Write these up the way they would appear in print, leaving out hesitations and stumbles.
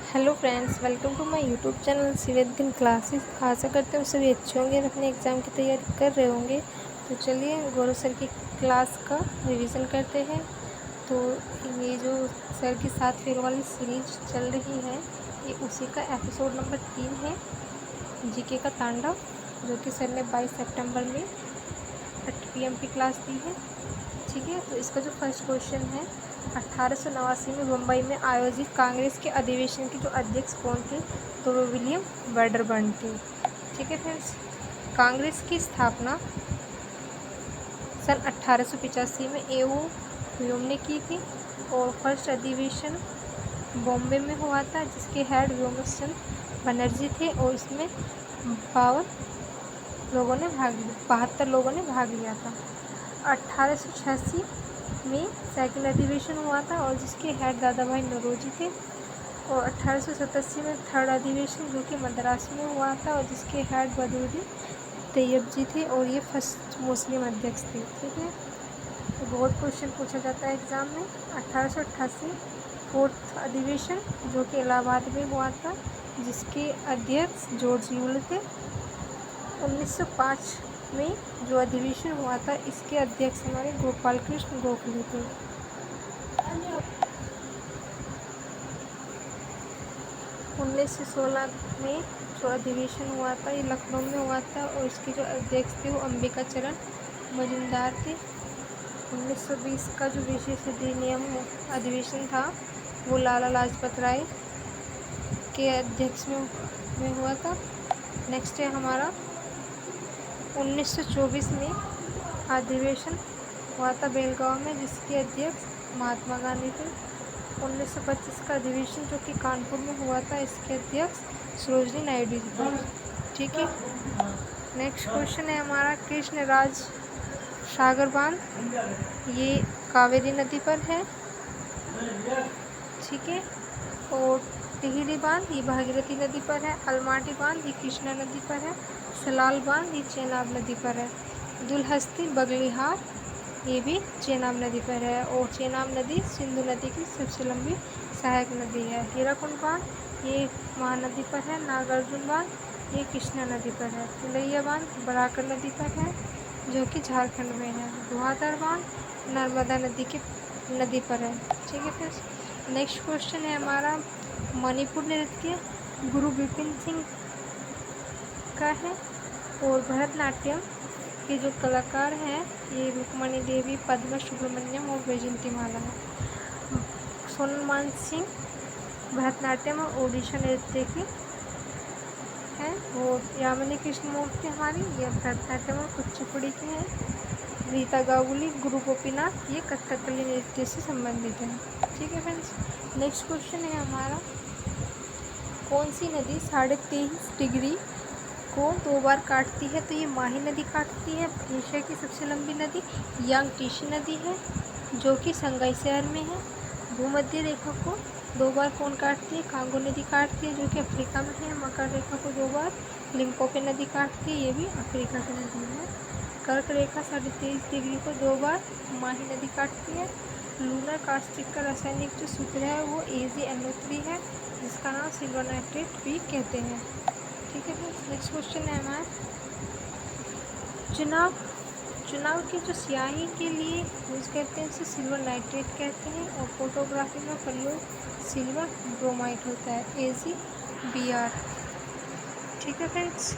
Hello friends, welcome to my YouTube channel सिवेद्दीन classes. आशा करते हैं सभी अच्छे होंगे और अपने एग्ज़ाम की तैयारी कर रहे होंगे। तो चलिए गौरव सर की क्लास का रिवीजन करते हैं। तो ये जो सर की 7 फेल वाली सीरीज चल रही है, ये उसी का एपिसोड नंबर 3 है, जीके का तांडव, जो कि सर ने 22 सितंबर में 8 PM की क्लास दी है। ठीक है, तो इसका जो फर्स्ट क्वेश्चन है, 1889 में मुंबई में आयोजित कांग्रेस के अधिवेशन के जो अध्यक्ष कौन थे? तो वो विलियम वेडरबर्न थे। ठीक है फ्रेंड्स, कांग्रेस की स्थापना सन 1885 में A.O. ह्यूम ने की थी और फर्स्ट अधिवेशन बॉम्बे में हुआ था, जिसके हेड व्योमचंद्र बनर्जी थे और इसमें 72 लोगों ने भाग लिया था। 1886 में सेकंड अधिवेशन हुआ था और जिसके हेड दादा भाई नौरोजी थे। और 1887 में थर्ड अधिवेशन, जो कि मद्रास में हुआ था और जिसके हेड बदरुद्दीन तैयब जी थे और ये फर्स्ट मुस्लिम अध्यक्ष थे। ठीक है, तो बहुत क्वेश्चन पूछा जाता है एग्ज़ाम में। 1888 फोर्थ अधिवेशन, जो कि इलाहाबाद में हुआ था, जिसके अध्यक्ष जॉर्ज यूल थे। 1905 में जो अधिवेशन हुआ था, इसके अध्यक्ष हमारे गोपाल कृष्ण गोखले थे। 1916 में जो अधिवेशन हुआ था, ये लखनऊ में हुआ था और इसके जो अध्यक्ष थे वो अंबिका चरण मजुमदार थे। 1920 का जो विशेष अधिनियम अधिवेशन था, वो लाला लाजपत राय के अध्यक्ष में हुआ था। नेक्स्ट है हमारा 1924 में अधिवेशन हुआ था बेलगांव में, जिसके अध्यक्ष महात्मा गांधी थे। 1925 का अधिवेशन, जो कि कानपुर में हुआ था, इसके अध्यक्ष सरोजिनी नायडू जी थे। ठीक है, नेक्स्ट क्वेश्चन है हमारा कृष्णराज सागर बांध, ये कावेरी नदी पर है। ठीक है, और टिहरी बांध, ये भागीरथी नदी पर है। अलमाटी बांध, ये कृष्णा नदी पर है। सलाल बांध, ये चेनाब नदी पर है। दुलहस्ती बगलिहार, ये भी चेनाब नदी पर है और चेनाब नदी सिंधु नदी की सबसे लंबी सहायक नदी है। हीराकुंड बांध, ये महानदी पर है। नागार्जुन बांध, ये कृष्णा नदी पर है। तिलैया बांध बराकर नदी पर है, जो कि झारखंड में है। धुआंधार बांध नर्मदा नदी पर है। ठीक है, फिर नेक्स्ट क्वेश्चन है हमारा मणिपुर नृत्य गुरु विपिन सिंह का है और भरतनाट्यम के जो कलाकार हैं, ये रुक्मणी देवी, पद्मा सुब्रमण्यम और वैजयंती माला है। सोनल मान सिंह भरतनाट्यम और ओडिशा नृत्य की है। और यामिनी कृष्णमूर्ति हमारी, ये भरतनाट्यम और कुचिपुड़ी की है। रीता गांगुली, गुरु गोपीनाथ, ये कथकली नृत्य से संबंधित है। ठीक है फ्रेंड्स, नेक्स्ट क्वेश्चन है हमारा कौन सी नदी 23.5 डिग्री को 2 बार काटती है? तो ये माही नदी काटती है। एशिया की सबसे लंबी नदी यांगटीसी नदी है, जो कि संगाई शहर में है। भूमध्य रेखा को 2 बार कौन काटती है? कांगो नदी काटती है, जो कि अफ्रीका में है। मकर रेखा को 2 बार लिम्पोपो नदी काटती है, ये भी अफ्रीका की नदी है। कर्क रेखा 23.5 डिग्री को 2 बार माही नदी काटती है। लूनर कास्टिक का रासायनिक जो सूत्र है वो AgNO3 है, जिसका नाम सिल्वर नाइट्रेट भी कहते हैं। ठीक है फ्रेंड्स, नेक्स्ट क्वेश्चन है हमारा चुनाव की जो स्याही के लिए यूज़ करते हैं, उसे सिल्वर नाइट्रेट कहते हैं। और फोटोग्राफी में प्रयोग सिल्वर ब्रोमाइड होता है, AgBr। ठीक है फ्रेंड्स,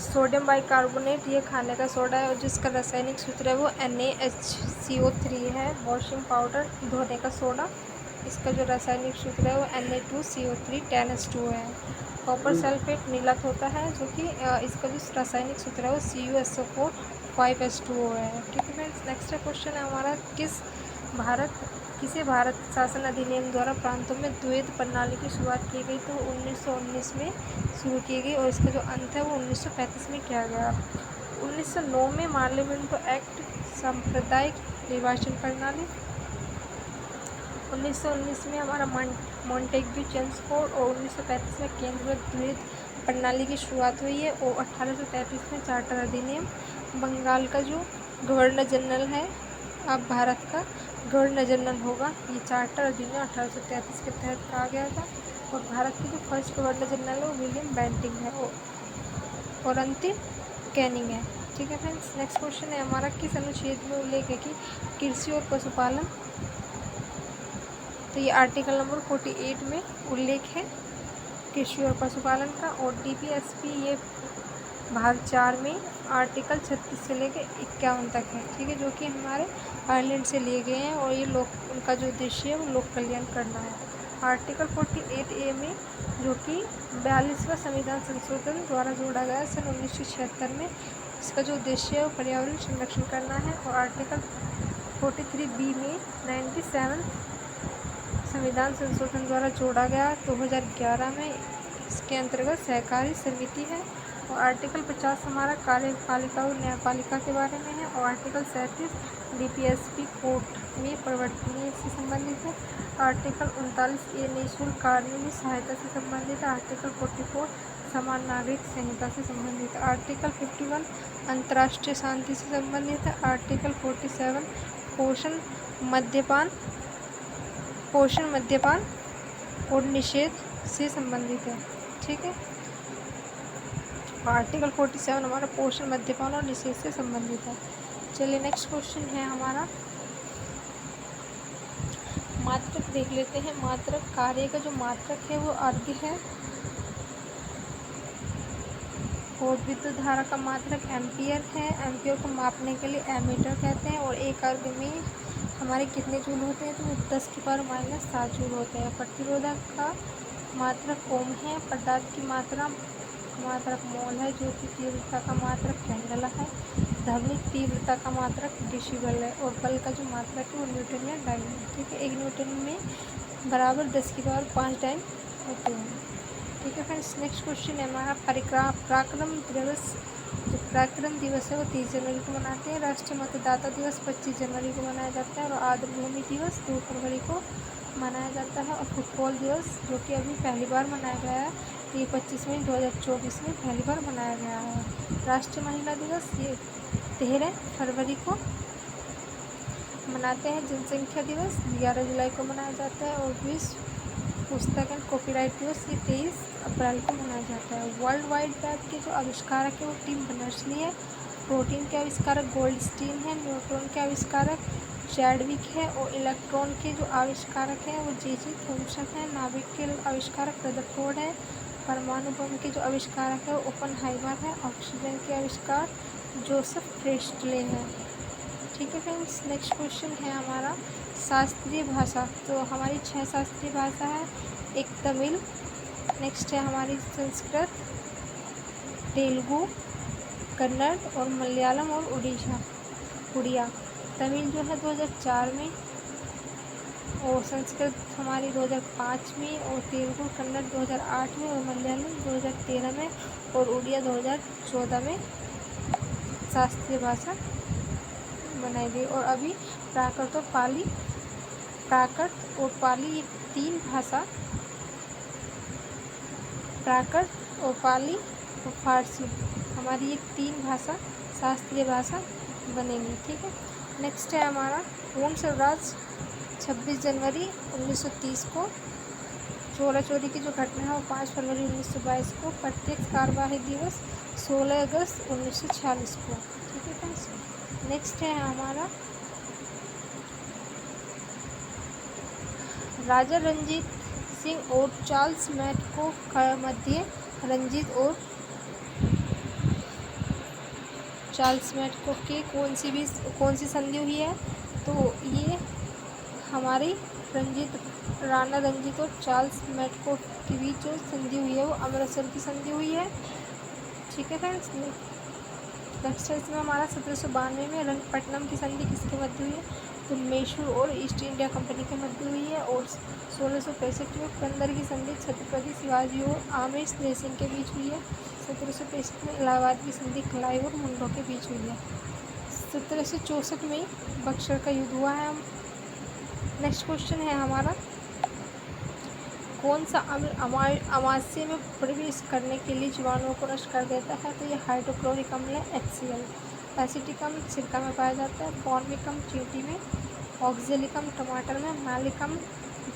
सोडियम बाइकार्बोनेट, ये खाने का सोडा है और जिसका रासायनिक सूत्र है वो NaHCO3 है। वॉशिंग पाउडर, धोने का सोडा, इसका जो रासायनिक सूत्र है वो Na2CO3 10H2O है। कॉपर सल्फेट नीलत होता है, जो कि इसका जो रासायनिक सूत्र है वो CuSO4 5H2O है। ठीक है फ्रेंड्स, नेक्स्ट क्वेश्चन है हमारा किसे भारत शासन अधिनियम द्वारा प्रांतों में द्वैध प्रणाली की शुरुआत की गई? तो 1919 में शुरू की गई और इसका जो अंत है वो 1935 में किया गया। 1909 में मार्लिमेंटो एक्ट सांप्रदायिक निर्वाचन प्रणाली। 1919 में हमारा मॉन्टेग्यू चेम्सफोर्ड और 1935 में केंद्रीकृत द्वैध प्रणाली की शुरुआत हुई है। और 1833 में चार्टर अधिनियम। बंगाल का जो गवर्नर जनरल है अब भारत का, गवर्नर जनरल होगा ये चार्टर अधिनियम 1833 के तहत कहा गया था। और भारत के जो फर्स्ट गवर्नर जनरल है वो विलियम बेंटिंग है और अंतिम कैनिंग है। ठीक है फ्रेंड्स, नेक्स्ट क्वेश्चन है हमारा, किस अनुच्छेद में उल्लेख है कि कृषि और पशुपालन, तो ये आर्टिकल नंबर 48 में उल्लेख है कृषि और पशुपालन का। और DPSP ये भाग 4 में आर्टिकल 36 से लेकर 51 तक है। ठीक है, जो कि हमारे आयरलैंड से लिए गए हैं और ये लोग उनका जो उद्देश्य है वो लोक कल्याण करना है। आर्टिकल 48A में जो कि 42वां संविधान संशोधन द्वारा जोड़ा गया सन 1976 में, इसका जो उद्देश्य है वो पर्यावरण संरक्षण करना है। और आर्टिकल 43B में 97 संविधान संशोधन द्वारा जोड़ा गया 2011 में, इसके अंतर्गत सहकारी समिति है। और आर्टिकल 50 हमारा कार्यपालिका और न्यायपालिका के बारे में है। और आर्टिकल 37 DPSP कोर्ट में परिवर्तनीय से संबंधित है। आर्टिकल 39A निःशुल्क कानूनी सहायता से संबंधित है। आर्टिकल 44 समान नागरिक संहिता से संबंधित है। आर्टिकल 51 अंतर्राष्ट्रीय शांति से संबंधित है। आर्टिकल 47 पोषण मद्यपान और निषेध से संबंधित है। ठीक है, आर्टिकल 47 हमारा पोषण मद्यपान और निषेध से संबंधित है। चलिए नेक्स्ट क्वेश्चन है हमारा, मात्रक देख लेते हैं। मात्रक कार्य का जो मात्रक है वो अर्घ्य है। और विद्युत धारा का मात्रक एम्पियर है। एम्पियर को मापने के लिए एमीटर कहते हैं। और एक अर्घ्य में हमारे कितने जूल होते हैं, तो 10⁻⁻7 जूल होते हैं। प्रतिरोधक का मात्रक ओम है। पदार्थ की मात्रक मोल है। जो कि तीव्रता का मात्रक कैंडला है। ध्वनिक तीव्रता का मात्रक डेसिबल है। और बल का जो मात्रक है वो न्यूटन या डाइन है। ठीक है, 1 न्यूटन में बराबर 10⁵ डाइन होते हैं। ठीक है फ्रेंड्स, नेक्स्ट क्वेश्चन है हमारा, पराक्रम दिवस। जो पराक्रम दिवस है वो 30 जनवरी को मनाते हैं। राष्ट्रीय मतदाता दिवस 25 जनवरी को मनाया जाता है। और आर्द्रभूमि दिवस 2 फरवरी को मनाया जाता है। और फुटबॉल दिवस जो कि अभी पहली बार मनाया गया है, तो ये 25 मई 2024 में पहली बार मनाया गया है। राष्ट्रीय महिला दिवस ये 13 फरवरी को मनाते हैं। जनसंख्या दिवस 11 जुलाई को मनाया जाता है। और विश्व पुस्तक एंड कॉपीराइट दिवस ये 23 अप्रैल को मनाया जाता है। वर्ल्ड वाइड वेब के जो आविष्कारक है वो टिम बर्नर्स-ली है। प्रोटीन के आविष्कारक गोल्डस्टीन है। न्यूट्रॉन के आविष्कारक चैडविक है। और इलेक्ट्रॉन के जो आविष्कारक हैं वो जे थॉमसन है। नाभिक के आविष्कारक रदरफोर्ड है। परमाणु बम के जो आविष्कारक है वो ओपेनहाइमर है। ऑक्सीजन के आविष्कार जोसेफ प्रेस्टले है। ठीक है फ्रेंड्स, नेक्स्ट क्वेश्चन है हमारा, शास्त्रीय भाषा। तो हमारी 6 शास्त्रीय भाषा है। एक तमिल, नेक्स्ट है हमारी संस्कृत, तेलुगु, कन्नड़ और मलयालम और उड़िया। तमिल जो है 2004 में, और संस्कृत हमारी 2005 में, और तेलुगु कन्नड़ 2008 में, और मलयालम 2013 में, और उड़िया 2014 में शास्त्रीय भाषा बनाई गई। और अभी प्राकृत और पाली ये 3 भाषा, प्राकृत और पाली और फारसी, हमारी ये 3 भाषा शास्त्रीय भाषा बनेंगी। ठीक है, नेक्स्ट है हमारा पूर्ण स्वराज। 26 जनवरी 1930 को। चोरा चोरी की जो घटना है वो 5 फरवरी 1922 को। प्रत्यक्ष कार्यवाही दिवस 16 अगस्त 1946 को। ठीक है फ्रेंड्स, नेक्स्ट है हमारा राजा रंजीत सिंह और चार्ल्स मैटको का मध्य रंजीत और चार्ल्स मैटको की कौन सी संधि हुई है, तो ये हमारी राणा रंजीत और चार्ल्स मैटको के बीच जो संधि हुई है वो अमृतसर की संधि हुई है। ठीक है फ्रेंड्स, नेक्स्ट है इसमें हमारा 1792 में रंगपट्टनम की संधि किसके मध्य हुई है, तो मैसूर और ईस्ट इंडिया कंपनी के मध्य हुई है। और 1665 में पुरंदर की संधि छत्रपति शिवाजी और आमेर सिंह के बीच हुई है। 1765 में इलाहाबाद की संधि क्लाइव और मुंडो के बीच हुई है। 1764 में बक्सर का युद्ध हुआ है। नेक्स्ट क्वेश्चन है हमारा, कौन सा अम्ल अमाशय में प्रवेश करने के लिए जीवाणुओं को नष्ट कर देता है, तो ये हाइड्रोक्लोरिक अम्ल है HCl। एसिटिक अम्ल सिरका में पाया जाता है। फॉर्मिक अम्ल चींटी में, ऑक्जेलिकम टमाटर में, मैलिकम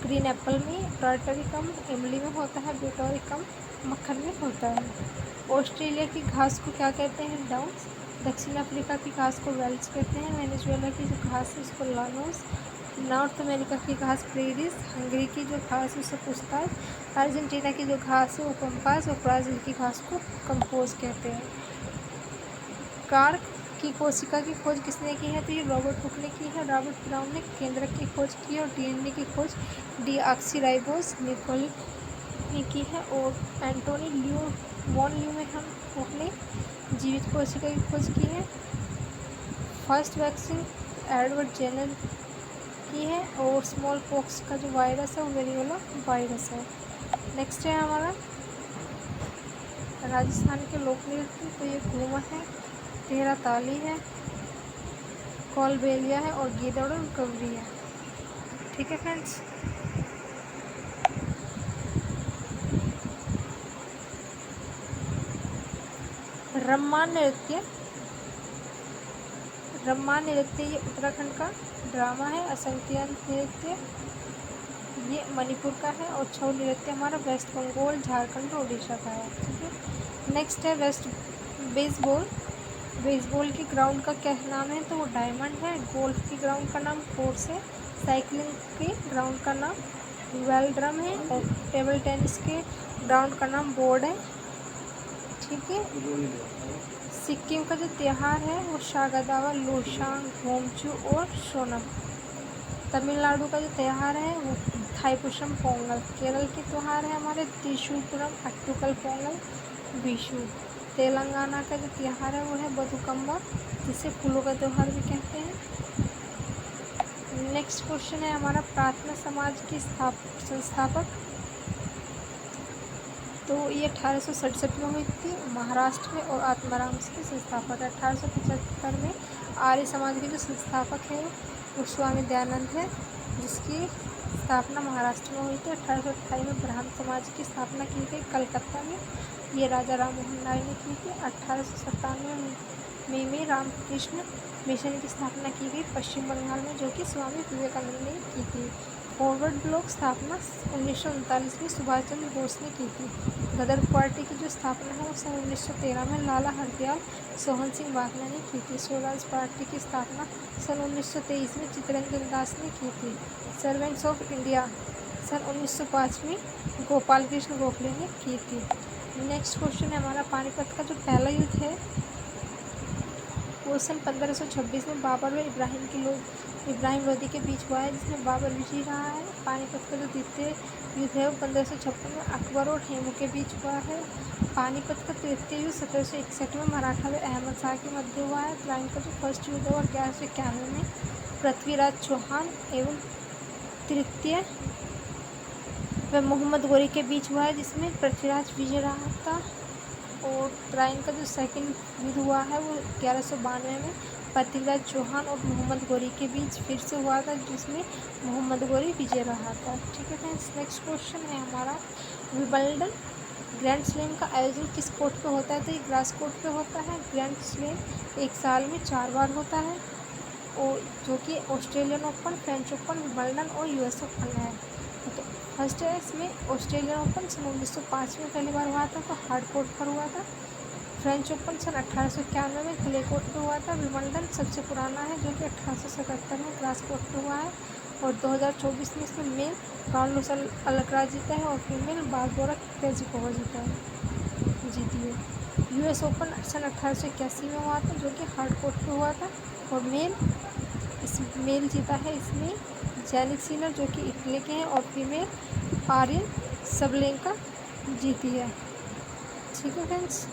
ग्रीन एप्पल में, टार्टरिकम इमली में होता है, ब्यूटोरिकम मक्खन में होता है। ऑस्ट्रेलिया की घास को क्या कहते हैं? डाउन्स। दक्षिण अफ्रीका की घास को वेल्च कहते हैं। वेनेजुएला की जो घास है उसको लानोस। नॉर्थ अमेरिका की घास प्रेरिस। हंगरी की जो घास है उसे पुस्ताज। अर्जेंटीना की जो घास है वो पंपास। और ब्राज़ील की घास को कंपोज कहते हैं। कार्क की कोशिका की खोज किसने की है? तो ये रॉबर्ट हुक ने की है। रॉबर्ट ब्राउन ने केंद्रक की खोज की है। और डीएनए की खोज डीऑक्सीराइबोज निकोलिक ने की है। और एंटोनी वॉन ल्यूमेनहोफ ने जीवित कोशिका की खोज की है। फर्स्ट वैक्सीन एडवर्ड जेनर की है। और स्मॉल पॉक्स का जो वायरस है वो वेरियोला वायरस है। नेक्स्ट है हमारा राजस्थान के लोक नृत्य। तो ये घूमर है, तेरा ताली है, कौलबेलिया है और गीदड़ और गवरी है। ठीक है फ्रेंड्स। रम्मान नृत्य ये उत्तराखंड का ड्रामा है। असंख्य नृत्य ये मणिपुर का है। और छऊ नृत्य हमारा वेस्ट बंगाल, झारखंड और उड़ीसा का है। ठीक है। नेक्स्ट है बेसबॉल की ग्राउंड का क्या नाम है? तो वो डायमंड है। गोल्फ की ग्राउंड का नाम कोर्स है। साइकिलिंग के ग्राउंड का नाम वेलड्रम है। और टेबल टेनिस के ग्राउंड का नाम बोर्ड है। ठीक है। सिक्किम का जो त्यौहार है वो शागादावा, लोसांग, होमचू और सोनम। तमिलनाडु का जो त्यौहार है वो थाईपुसम पोंगल। केरल के त्यौहार है हमारे त्रिशूलपुरम, अट्टुकल पोंगल, विशु। तेलंगाना का जो त्यौहार है वो है बतुकम्बा, जिसे फूलों का त्यौहार भी कहते हैं। नेक्स्ट क्वेश्चन है हमारा प्रार्थना समाज की संस्थापक। तो ये 1867 में हुई थी महाराष्ट्र में। और आत्माराम के संस्थापक है। 1875 में आर्य समाज के जो संस्थापक है वो स्वामी दयानंद है, जिसकी स्थापना महाराष्ट्र में हुई थी। 1828 में ब्राह्मण समाज की स्थापना की गई कलकत्ता में। ये राजा राम मोहन राय ने की थी। 1897 में रामकृष्ण मिशन की स्थापना की गई पश्चिम बंगाल में, जो कि स्वामी विवेकानंद ने की थी। फॉरवर्ड ब्लॉक स्थापना 1939 में सुभाष चंद्र बोस ने की थी। गदर पार्टी की जो स्थापना है वो सन 1913 में लाला हरदयाल सोहन सिंह बाघना ने की थी। स्वराज पार्टी की स्थापना सन 1923 में चित्तरंजन दास ने की थी। सर्वेंट्स ऑफ इंडिया सन 1905 में गोपाल कृष्ण गोखले ने की थी। नेक्स्ट क्वेश्चन है हमारा पानीपत का जो पहला युद्ध है वो सन 1526 में बाबर और इब्राहिम लोदी के बीच हुआ है, जिसमें बाबर विजयी रहा है। पानीपत का जो द्वितीय युद्ध है वो 1556 में अकबर और हेमू के बीच हुआ है। पानीपत का तृतीय युद्ध 1761 में मराठा व अहमद शाह के मध्य हुआ है। त्राइन का जो फर्स्ट युद्ध है वो 1191 में पृथ्वीराज चौहान एवं तृतीय व मोहम्मद गोरी के बीच हुआ है, जिसमें पृथ्वीराज विजय रहा था। और त्राइन का जो सेकंड युद्ध हुआ है वो 1192 में पृथ्वीराज चौहान और मोहम्मद गोरी के बीच फिर से हुआ था, जिसमें मोहम्मद गोरी विजय रहा था। ठीक है फ्रेंड्स। नेक्स्ट क्वेश्चन है हमारा विंबलडन ग्रैंड स्लैम का आयोजन किस कोर्ट पे होता है? तो ये ग्रास कोर्ट पे होता है। ग्रैंड स्लैम एक साल में 4 बार होता है, और जो कि Australian open, French open, Wimbledon और यूएस ओपन है। तो फर्स्ट है इसमें ऑस्ट्रेलियन ओपन सन 1905 में पहली बार हुआ था, तो हार्ड कोर्ट पर हुआ था। फ्रेंच ओपन सन 1891 में क्ले कोर्ट पर हुआ था। विंबलडन सबसे पुराना है, जो कि 1877 में ग्रास कोर्ट पर हुआ है। और 2024 में इसमें मेल कार्लोस अल्कराज जीता है और फीमेल बारबोरा क्रेजिकोवा जीती है। यूएस ओपन सन 1881 में हुआ था, जो कि हार्ड कोर्ट पर हुआ था। और मेल जीता है इसमें जैनिक सिनर, जो कि इटली के हैं। और फीमेल आर्यन सबलेंका जीती है। ठीक है फ्रेंड्स।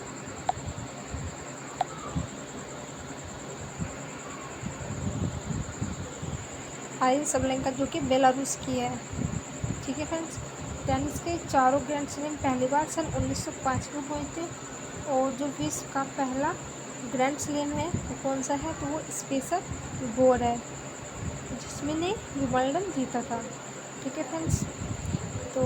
आर्यन सबलेंका जो कि बेलारूस की है। ठीक है फ्रेंड्स। टेनिस के चारों ग्रैंड स्लैम पहली बार सन 1905 में हुए थे। और जो विश्व का पहला ग्रैंड स्लैम है वो कौन सा है? तो वो स्पेसर गोर है, जिसमें ने विंबलडन जीता था। ठीक है फ्रेंड्स। तो